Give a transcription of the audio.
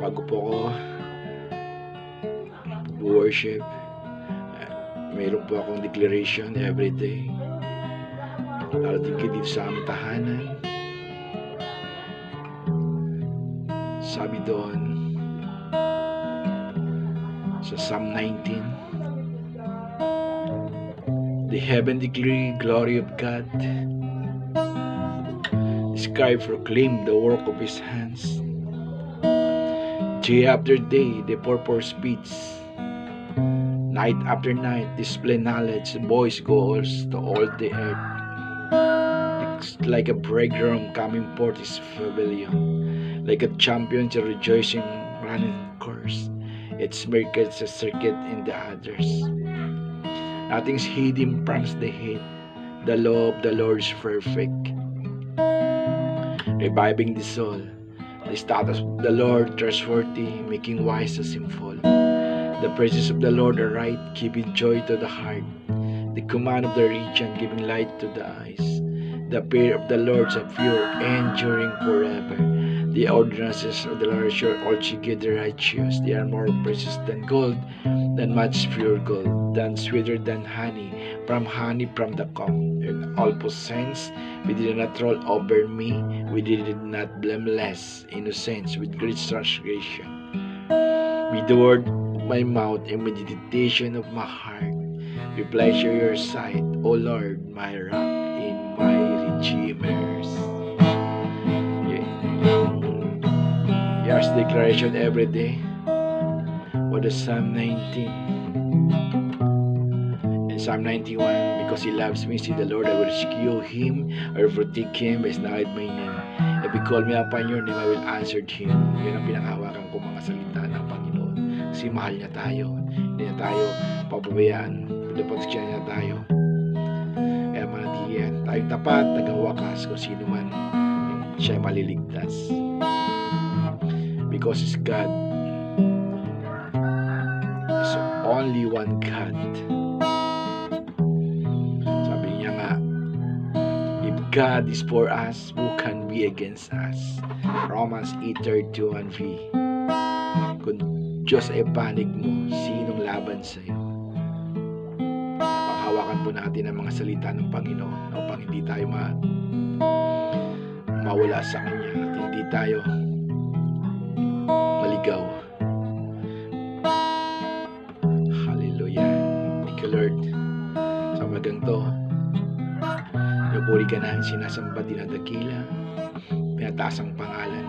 bago po ako worship, mayroon po akong declaration every day. Darating kayo dito sa aming tahanan. Sabi doon sa Psalm 19, the heaven declare glory of God. The sky proclaim the work of His hands. Day after day, the purpose speaks. Night after night, display knowledge. The voice goes to all the earth. It's like a bridegroom coming forth his pavilion, like a champion rejoicing, running course. Its miracles a circuit in the others. Nothing's hidden from the head. The law of the Lord is perfect, reviving the soul. The status of the Lord trustworthy, making wise the simple. The praises of the Lord are right, giving joy to the heart. The command of the region, giving light to the eyes. The fear of the Lord is pure, enduring forever. The ordinances of the Lord are altogether righteous. They are more precious than gold, than much pure gold, than sweeter than honey from the comb. In all possessions, we did not roll over me, we did not blameless innocence with great transgression. With the word of my mouth and meditation of my heart, we pleasure your sight, O Lord, my rock and my redeemers. Yes, declaration every day. What is Psalm 19? In Psalm 91, because He loves me, see the Lord, I will rescue Him, I will protect Him, by His name my name. If He call me upon your name, I will answer Him. Yan ang pinanghawakan ko mga salita ng Panginoon. Kasi mahal niya tayo. Hindi niya tayo pababayaan. Pinaproteksyon niya tayo. Kaya manatiyan tayong tapat, naghawakas kung sino man siya maliligtas. Because His God is only one God. Sabi niya nga, if God is for us, who can be against us? Romans 8:31b. Kung Diyos ay panig mo, sinong laban sa iyo? Panghawakan po natin ang mga salita ng Panginoon upang hindi tayo mawala sa Kanya at hindi tayo maligaw. Hallelujah. Thank you, Lord. Sa umagang to, pinupuri ka na, sinasamba, dinadakila, pinataas ang pangalan.